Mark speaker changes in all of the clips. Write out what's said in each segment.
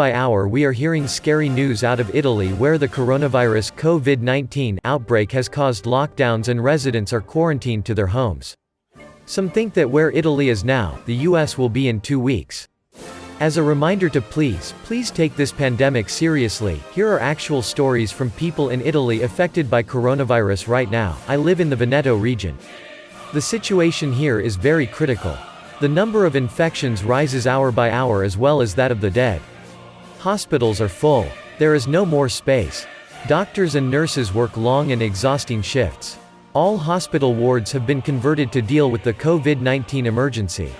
Speaker 1: by hour we are hearing scary news out of Italy where the coronavirus COVID-19 outbreak has caused lockdowns and residents are quarantined to their homes. Some think that where Italy is now, the US will be in 2 weeks. As a reminder to please take this pandemic seriously, here are actual stories from people in Italy affected by coronavirus right now. I live in the Veneto region. The situation here is very critical. The number of infections rises hour by hour as well as that of the dead. Hospitals are full. There is no more space. Doctors and nurses work long and exhausting shifts. All hospital wards have been converted to deal with the COVID-19 emergency.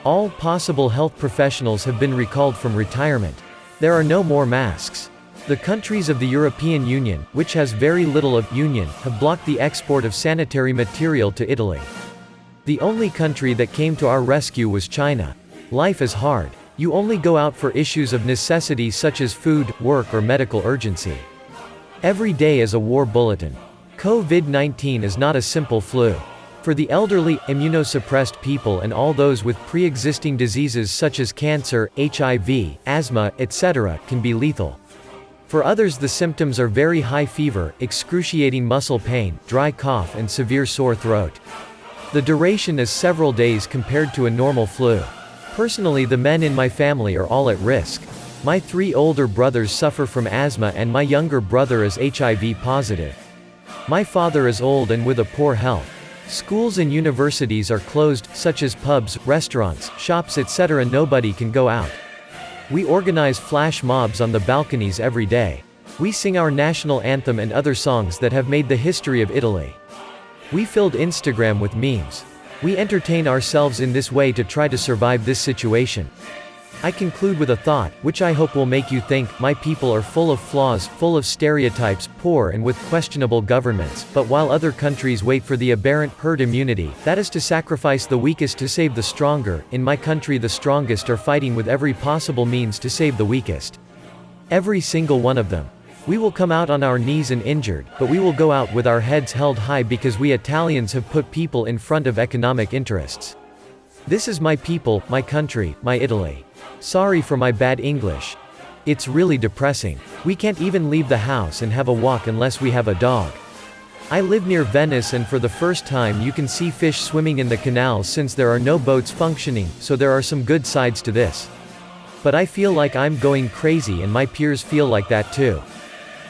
Speaker 1: All possible health professionals have been recalled from retirement. There are no more masks. The countries of the European Union, which has very little of union, have blocked the export of sanitary material to Italy. The only country that came to our rescue was China. Life is hard. You only go out for issues of necessity such as food, work or medical urgency. Every day is a war bulletin. COVID-19 is not a simple flu. For the elderly, immunosuppressed people and all those with pre-existing diseases such as cancer, HIV, asthma, etc., can be lethal. For others the symptoms are very high fever, excruciating muscle pain, dry cough and severe sore throat. The duration is several days compared to a normal flu. Personally, the men in my family are all at risk. My 3 older brothers suffer from asthma and my younger brother is HIV positive. My father is old and with a poor health. Schools and universities are closed, such as pubs, restaurants, shops etc. Nobody can go out. We organize flash mobs on the balconies every day. We sing our national anthem and other songs that have made the history of Italy. We filled Instagram with memes. We entertain ourselves in this way to try to survive this situation. I conclude with a thought, which I hope will make you think. My people are full of flaws, full of stereotypes, poor and with questionable governments, but while other countries wait for the aberrant herd immunity, that is to sacrifice the weakest to save the stronger, in my country the strongest are fighting with every possible means to save the weakest. Every single one of them. We will come out on our knees and injured, but we will go out with our heads held high because we Italians have put people in front of economic interests. This is my people, my country, my Italy. Sorry for my bad English. It's really depressing. We can't even leave the house and have a walk unless we have a dog. I live near Venice and for the first time you can see fish swimming in the canals since there are no boats functioning, so there are some good sides to this. But I feel like I'm going crazy and my peers feel like that too.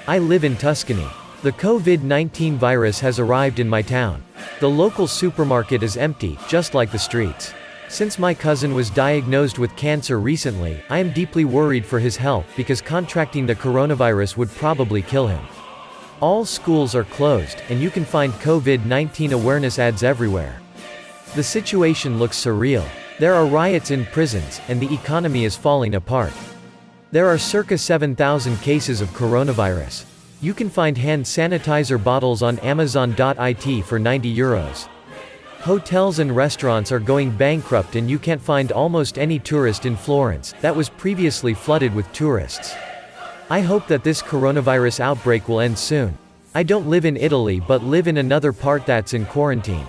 Speaker 1: I live in Tuscany. The COVID-19 virus has arrived in my town. The local supermarket is empty, just like the streets. Since my cousin was diagnosed with cancer recently, I am deeply worried for his health because contracting the coronavirus would probably kill him. All schools are closed, and you can find COVID-19 awareness ads everywhere. The situation looks surreal. There are riots in prisons, and the economy is falling apart. There are circa 7,000 cases of coronavirus. You can find hand sanitizer bottles on Amazon.it for €90. Hotels and restaurants are going bankrupt and you can't find almost any tourist in Florence, that was previously flooded with tourists. I hope that this coronavirus outbreak will end soon. I don't live in Italy but live in another part that's in quarantine.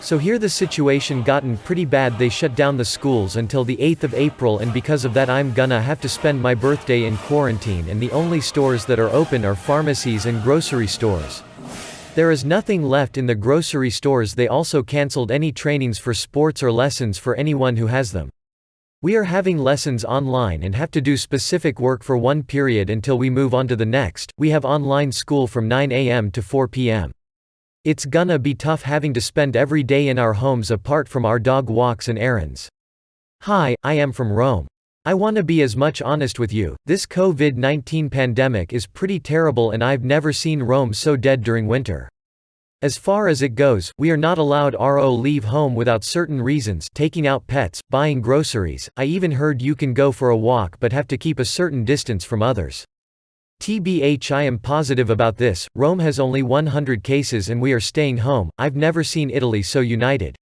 Speaker 1: So here the situation gotten pretty bad. They shut down the schools until the 8th of April and because of that I'm gonna have to spend my birthday in quarantine and the only stores that are open are pharmacies and grocery stores. There is nothing left in the grocery stores. They also cancelled any trainings for sports or lessons for anyone who has them. We are having lessons online and have to do specific work for one period until we move on to the next. We have online school from 9 a.m. to 4 p.m. It's gonna be tough having to spend every day in our homes apart from our dog walks and errands. Hi, I am from Rome. I wanna be as much honest with you. This COVID-19 pandemic is pretty terrible and I've never seen Rome so dead during winter. As far as it goes, we are not allowed to leave home without certain reasons, taking out pets, buying groceries. I even heard you can go for a walk but have to keep a certain distance from others. TBH, I am positive about this. Rome has only 100 cases and we are staying home. I've never seen Italy so united.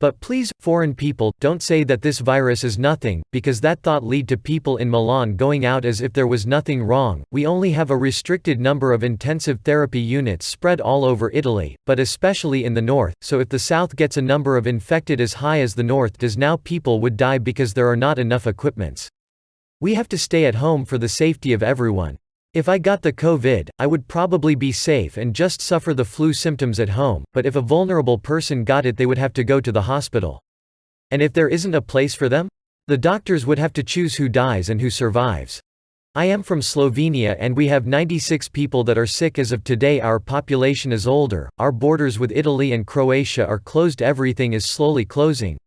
Speaker 1: But please, foreign people, don't say that this virus is nothing, because that thought lead to people in Milan going out as if there was nothing wrong. We only have a restricted number of intensive therapy units spread all over Italy, but especially in the north, so if the south gets a number of infected as high as the north does now, people would die because there are not enough equipments. We have to stay at home for the safety of everyone. If I got the COVID, I would probably be safe and just suffer the flu symptoms at home, but if a vulnerable person got it, they would have to go to the hospital. And if there isn't a place for them? The doctors would have to choose who dies and who survives. I am from Slovenia and we have 96 people that are sick as of today. Our population is older, our borders with Italy and Croatia are closed, everything is slowly closing.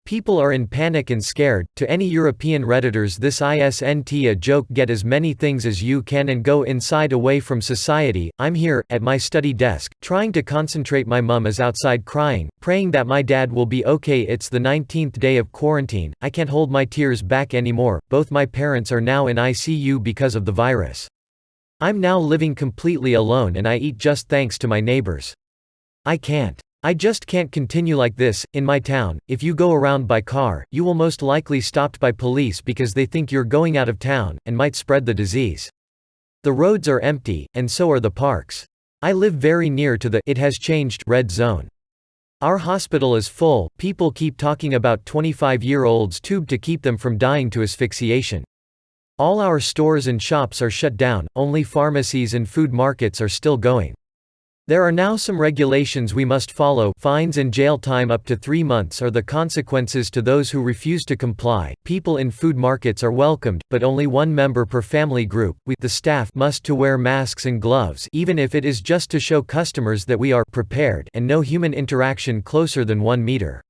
Speaker 1: People are in panic and scared. To any European Redditors, this isn't a joke. Get as many things as you can and go inside away from society. I'm here, at my study desk, trying to concentrate. My mum is outside crying, praying that my dad will be okay. It's the 19th day of quarantine. I can't hold my tears back anymore. Both my parents are now in ICU because of the virus. I'm now living completely alone and I eat just thanks to my neighbors. I just can't continue like this. In my town, if you go around by car, you will most likely stopped by police because they think you're going out of town, and might spread the disease. The roads are empty, and so are the parks. I live very near to the "it has changed" red zone. Our hospital is full. People keep talking about 25-year-olds tubed to keep them from dying to asphyxiation. All our stores and shops are shut down, only pharmacies and food markets are still going. There are now some regulations we must follow. Fines and jail time up to 3 months are the consequences to those who refuse to comply. People in food markets are welcomed, but only one member per family group. We, the staff, must to wear masks and gloves, even if it is just to show customers that we are prepared, and no human interaction closer than 1 meter.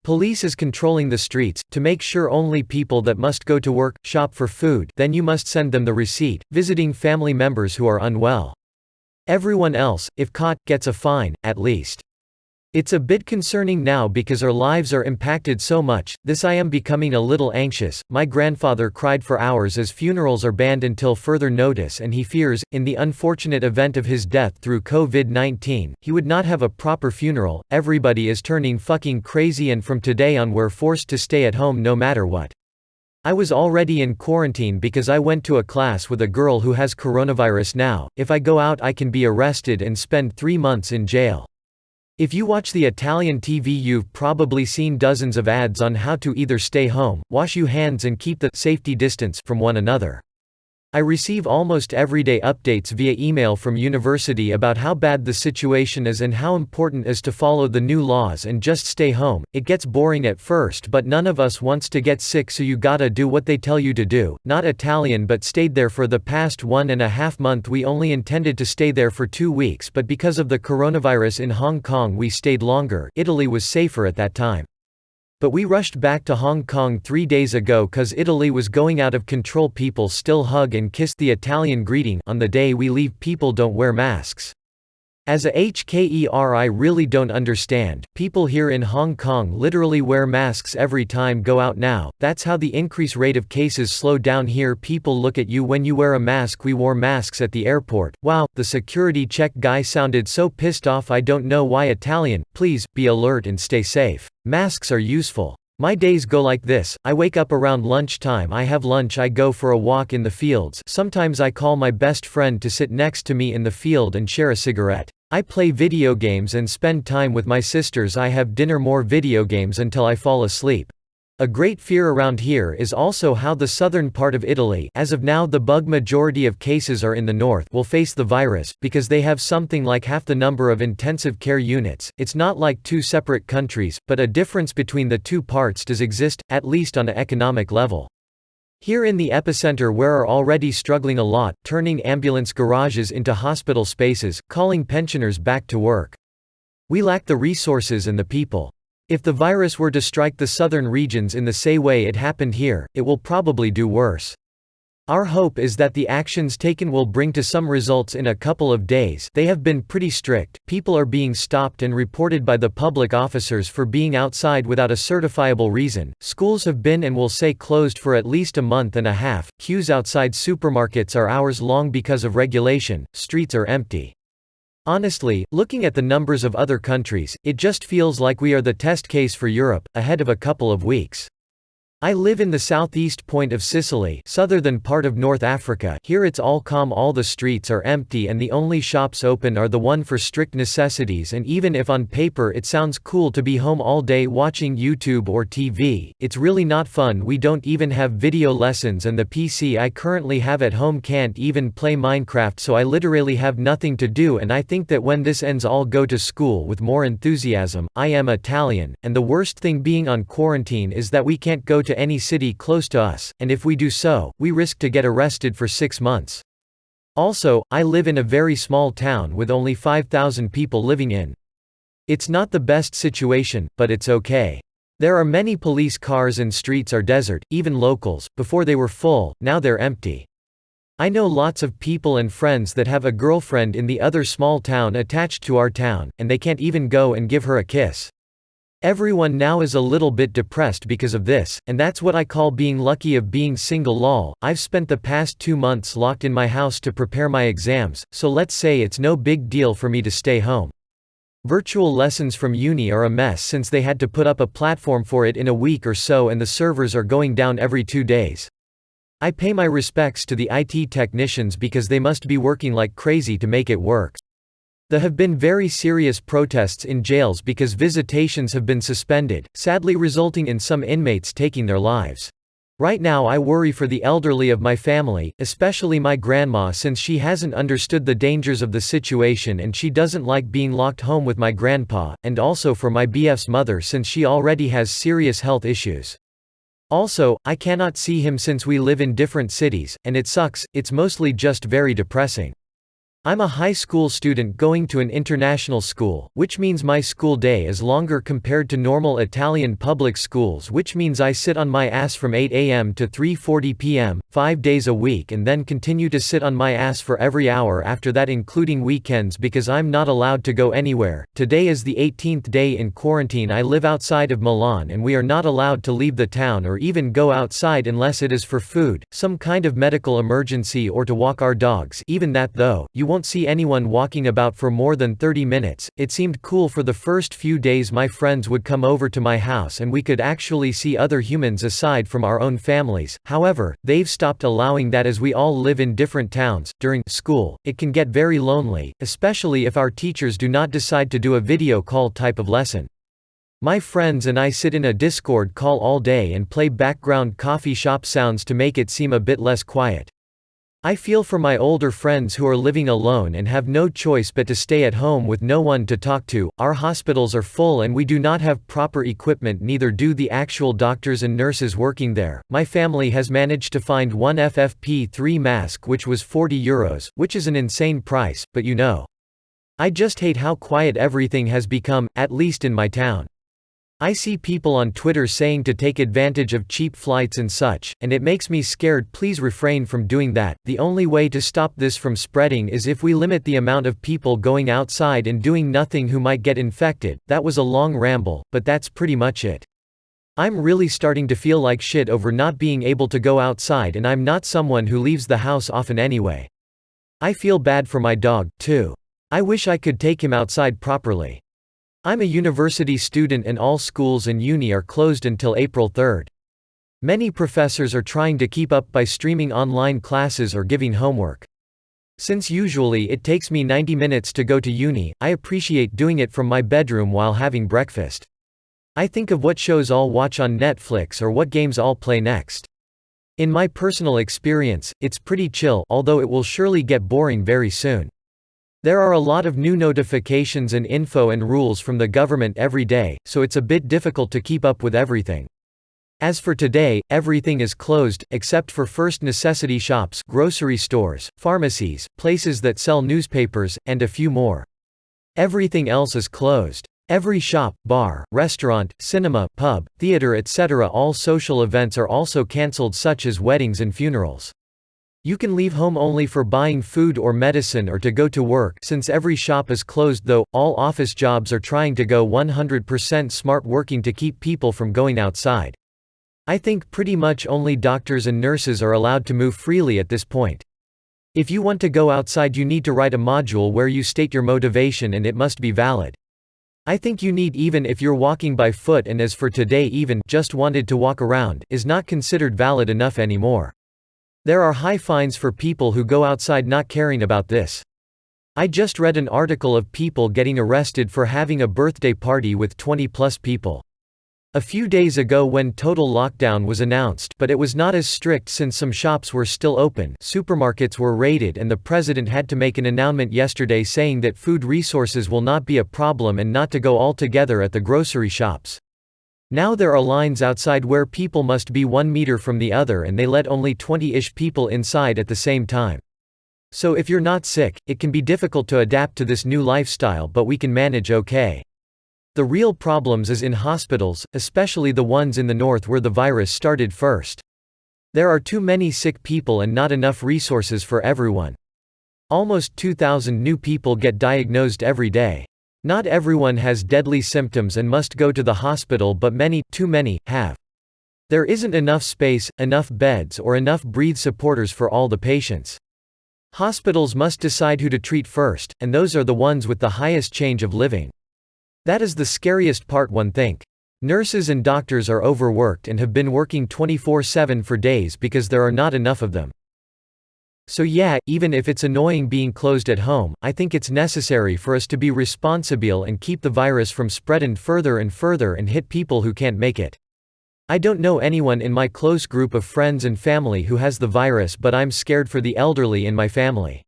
Speaker 1: Police is controlling the streets, to make sure only people that must go to work, shop for food, then you must send them the receipt, visiting family members who are unwell. Everyone else, if caught, gets a fine, at least. It's a bit concerning now because our lives are impacted so much. I am becoming a little anxious. My grandfather cried for hours as funerals are banned until further notice, and he fears, in the unfortunate event of his death through COVID-19, he would not have a proper funeral. Everybody is turning fucking crazy, and from today on we're forced to stay at home no matter what. I was already in quarantine because I went to a class with a girl who has coronavirus now. If I go out I can be arrested and spend 3 months in jail. If you watch the Italian TV, you've probably seen dozens of ads on how to either stay home, wash your hands and keep the safety distance from one another. I receive almost everyday updates via email from university about how bad the situation is and how important it is to follow the new laws and just stay home. It gets boring at first, but none of us wants to get sick, so you gotta do what they tell you to do. Not Italian, but stayed there for the past 1.5 months. We only intended to stay there for 2 weeks, but because of the coronavirus in Hong Kong we stayed longer. Italy was safer at that time. But we rushed back to Hong Kong 3 days ago cause Italy was going out of control. People still hug and kiss the Italian greeting. On the day we leave, people don't wear masks. As a HKER, I really don't understand. People here in Hong Kong literally wear masks every time go out now. That's how the increase rate of cases slowed down here. People look at you when you wear a mask. We wore masks at the airport. Wow, the security check guy sounded so pissed off. I don't know why. Italian, please, be alert and stay safe. Masks are useful. My days go like this. I wake up around lunchtime, I have lunch, I go for a walk in the fields. Sometimes I call my best friend to sit next to me in the field and share a cigarette. I play video games and spend time with my sisters. I have dinner, more video games until I fall asleep. A great fear around here is also how the southern part of Italy, as of now the bug majority of cases are in the north, will face the virus, because they have something like half the number of intensive care units. It's not like 2 separate countries, but a difference between the 2 parts does exist, at least on an economic level. Here in the epicenter we're already struggling a lot, turning ambulance garages into hospital spaces, calling pensioners back to work. We lack the resources and the people. If the virus were to strike the southern regions in the same way it happened here, it will probably do worse. Our hope is that the actions taken will bring to some results in a couple of days. They have been pretty strict. People are being stopped and reported by the public officers for being outside without a certifiable reason. Schools have been and will stay closed for at least a month and a half. Queues outside supermarkets are hours long because of regulation. Streets are empty. Honestly, looking at the numbers of other countries, it just feels like we are the test case for Europe, ahead of a couple of weeks. I live in the southeast point of Sicily, southern part of North Africa. Here it's all calm, all the streets are empty and the only shops open are the one for strict necessities, and even if on paper it sounds cool to be home all day watching YouTube or TV, it's really not fun. We don't even have video lessons and the PC I currently have at home can't even play Minecraft, so I literally have nothing to do, and I think that when this ends I'll go to school with more enthusiasm. I am Italian, and the worst thing being on quarantine is that we can't go to any city close to us, and if we do so, we risk to get arrested for 6 months. Also, I live in a very small town with only 5,000 people living in. It's not the best situation, but it's okay. There are many police cars and streets are desert, even locals. Before they were full, now they're empty. I know lots of people and friends that have a girlfriend in the other small town attached to our town, and they can't even go and give her a kiss. Everyone now is a little bit depressed because of this, and that's what I call being lucky of being single lol. I've spent the past 2 months locked in my house to prepare my exams, so let's say it's no big deal for me to stay home. Virtual lessons from uni are a mess since they had to put up a platform for it in a week or so and the servers are going down every 2 days. I pay my respects to the IT technicians because they must be working like crazy to make it work. There have been very serious protests in jails because visitations have been suspended, sadly resulting in some inmates taking their lives. Right now I worry for the elderly of my family, especially my grandma, since she hasn't understood the dangers of the situation and she doesn't like being locked home with my grandpa, and also for my BF's mother since she already has serious health issues. Also, I cannot see him since we live in different cities, and it sucks. It's mostly just very depressing. I'm a high school student going to an international school, which means my school day is longer compared to normal Italian public schools, which means I sit on my ass from 8 a.m. to 3:40 p.m., 5 days a week, and then continue to sit on my ass for every hour after that, including weekends, because I'm not allowed to go anywhere. Today is the 18th day in quarantine. I live outside of Milan and we are not allowed to leave the town or even go outside unless it is for food, some kind of medical emergency, or to walk our dogs. Even that though, you won't see anyone walking about for more than 30 minutes. It seemed cool for the first few days. My friends would come over to my house and we could actually see other humans aside from our own families. However, they've stopped allowing that as we all live in different towns. During school, it can get very lonely, especially if our teachers do not decide to do a video call type of lesson. My friends and I sit in a Discord call all day and play background coffee shop sounds to make it seem a bit less quiet. I feel for my older friends who are living alone and have no choice but to stay at home with no one to talk to. Our hospitals are full and we do not have proper equipment, neither do the actual doctors and nurses working there. My family has managed to find one FFP3 mask which was €40, which is an insane price, but you know. I just hate how quiet everything has become, at least in my town. I see people on Twitter saying to take advantage of cheap flights and such, and it makes me scared. Please refrain from doing that. The only way to stop this from spreading is if we limit the amount of people going outside and doing nothing who might get infected. That was a long ramble, but that's pretty much it. I'm really starting to feel like shit over not being able to go outside, and I'm not someone who leaves the house often anyway. I feel bad for my dog, too. I wish I could take him outside properly. I'm a university student and all schools and uni are closed until April 3rd. Many professors are trying to keep up by streaming online classes or giving homework. Since usually it takes me 90 minutes to go to uni, I appreciate doing it from my bedroom while having breakfast. I think of what shows I'll watch on Netflix or what games I'll play next. In my personal experience, it's pretty chill, although it will surely get boring very soon. There are a lot of new notifications and info and rules from the government every day, so it's a bit difficult to keep up with everything. As for today, everything is closed, except for first necessity shops, grocery stores, pharmacies, places that sell newspapers, and a few more. Everything else is closed. Every shop, bar, restaurant, cinema, pub, theater, etc. All social events are also cancelled, such as weddings and funerals. You can leave home only for buying food or medicine or to go to work. Since every shop is closed though, all office jobs are trying to go 100% smart working to keep people from going outside. I think pretty much only doctors and nurses are allowed to move freely at this point. If you want to go outside you need to write a module where you state your motivation and it must be valid. I think you need even if you're walking by foot, and as for today even just wanted to walk around is not considered valid enough anymore. There are high fines for people who go outside not caring about this. I just read an article of people getting arrested for having a birthday party with 20+ people. A few days ago when total lockdown was announced, but it was not as strict since some shops were still open, supermarkets were raided, and the president had to make an announcement yesterday saying that food resources will not be a problem and not to go altogether at the grocery shops. Now there are lines outside where people must be 1 meter from the other, and they let only 20-ish people inside at the same time. So if you're not sick, it can be difficult to adapt to this new lifestyle, but we can manage okay. The real problems is in hospitals, especially the ones in the north where the virus started first. There are too many sick people and not enough resources for everyone. Almost 2,000 new people get diagnosed every day. Not everyone has deadly symptoms and must go to the hospital, but many, too many, have. There isn't enough space, enough beds, or enough breathe supporters for all the patients. Hospitals must decide who to treat first, and those are the ones with the highest change of living. That is the scariest part, one think. Nurses and doctors are overworked and have been working 24/7 for days because there are not enough of them. So yeah, even if it's annoying being closed at home, I think it's necessary for us to be responsible and keep the virus from spreading further and further and hit people who can't make it. I don't know anyone in my close group of friends and family who has the virus, but I'm scared for the elderly in my family.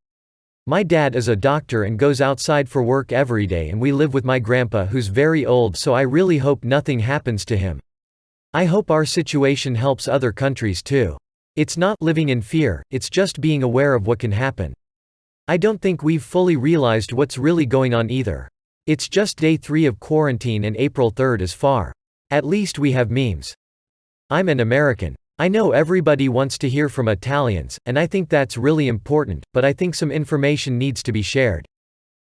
Speaker 1: My dad is a doctor and goes outside for work every day, and we live with my grandpa who's very old, so I really hope nothing happens to him. I hope our situation helps other countries too. It's not living in fear, it's just being aware of what can happen. I don't think we've fully realized what's really going on either. It's just day 3 of quarantine and April 3rd is far. At least we have memes. I'm an American. I know everybody wants to hear from Italians, and I think that's really important, but I think some information needs to be shared.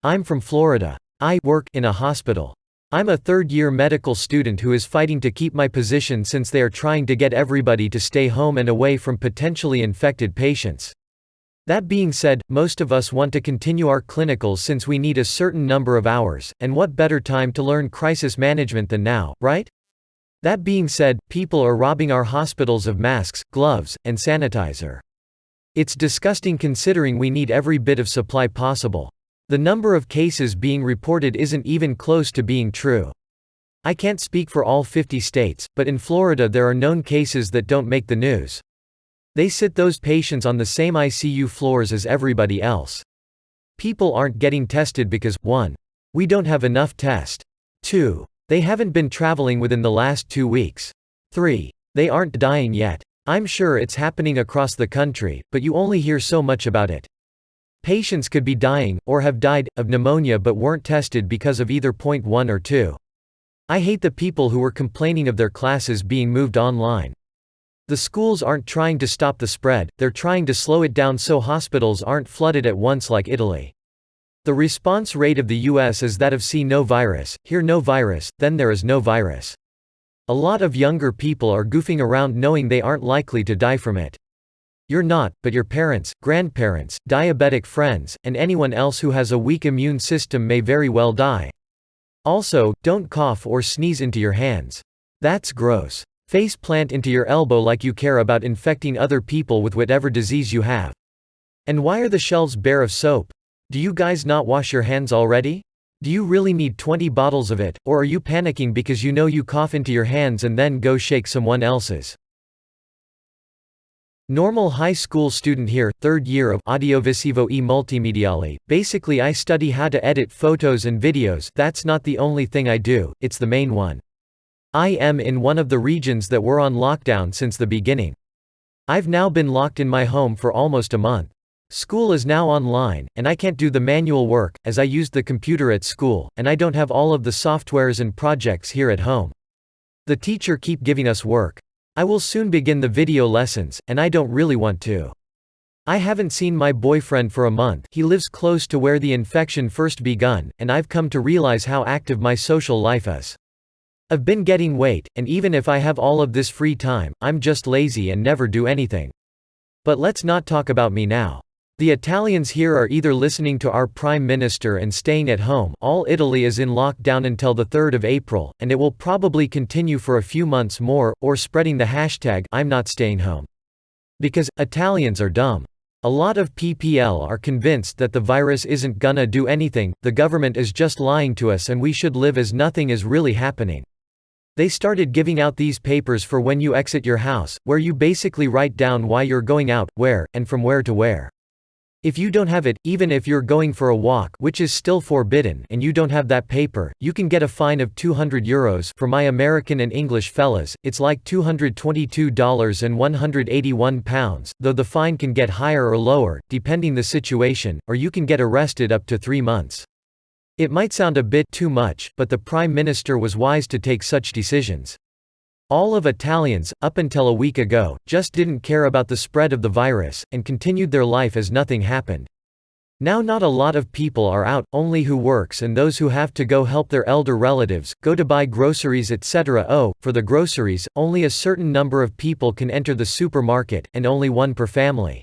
Speaker 1: I'm from Florida. I work in a hospital. I'm a third-year medical student who is fighting to keep my position since they are trying to get everybody to stay home and away from potentially infected patients. That being said, most of us want to continue our clinicals since we need a certain number of hours, and what better time to learn crisis management than now, right? That being said, people are robbing our hospitals of masks, gloves, and sanitizer. It's disgusting considering we need every bit of supply possible. The number of cases being reported isn't even close to being true. I can't speak for all 50 states, but in Florida there are known cases that don't make the news. They sit those patients on the same ICU floors as everybody else. People aren't getting tested because 1. We don't have enough tests. 2. They haven't been traveling within the last 2 weeks. 3. They aren't dying yet. I'm sure it's happening across the country, but you only hear so much about it. Patients could be dying, or have died, of pneumonia but weren't tested because of either point 1 or 2. I hate the people who were complaining of their classes being moved online. The schools aren't trying to stop the spread, they're trying to slow it down so hospitals aren't flooded at once like Italy. The response rate of the US is that of see no virus, hear no virus, then there is no virus. A lot of younger people are goofing around knowing they aren't likely to die from it. You're not, but your parents, grandparents, diabetic friends, and anyone else who has a weak immune system may very well die. Also, don't cough or sneeze into your hands. That's gross. Face plant into your elbow like you care about infecting other people with whatever disease you have. And why are the shelves bare of soap? Do you guys not wash your hands already? Do you really need 20 bottles of it, or are you panicking because you know you cough into your hands and then go shake someone else's? Normal high school student here, 3rd year of Audiovisivo e Multimediali. Basically I study how to edit photos and videos. That's not the only thing I do, it's the main one. I am in one of the regions that were on lockdown since the beginning. I've now been locked in my home for almost a month. School is now online, and I can't do the manual work, as I used the computer at school, and I don't have all of the softwares and projects here at home. The teacher keep giving us work. I will soon begin the video lessons, and I don't really want to. I haven't seen my boyfriend for a month. He lives close to where the infection first begun, and I've come to realize how active my social life is. I've been getting weight, and even if I have all of this free time, I'm just lazy and never do anything. But let's not talk about me now. The Italians here are either listening to our Prime Minister and staying at home. All Italy is in lockdown until the 3rd of April, and it will probably continue for a few months more, or spreading the hashtag I'm not staying home. Because Italians are dumb. A lot of PPL are convinced that the virus isn't gonna do anything, the government is just lying to us and we should live as nothing is really happening. They started giving out these papers for when you exit your house, where you basically write down why you're going out, where, and from where to where. If you don't have it, even if you're going for a walk, which is still forbidden, and you don't have that paper, you can get a fine of €200. For my American and English fellas, it's like $222 and £181, though the fine can get higher or lower, depending the situation, or you can get arrested up to 3 months. It might sound a bit too much, but the Prime Minister was wise to take such decisions. All of Italians, up until a week ago, just didn't care about the spread of the virus, and continued their life as nothing happened. Now not a lot of people are out, only who works and those who have to go help their elder relatives, go to buy groceries etc. Oh, for the groceries, only a certain number of people can enter the supermarket, and only one per family.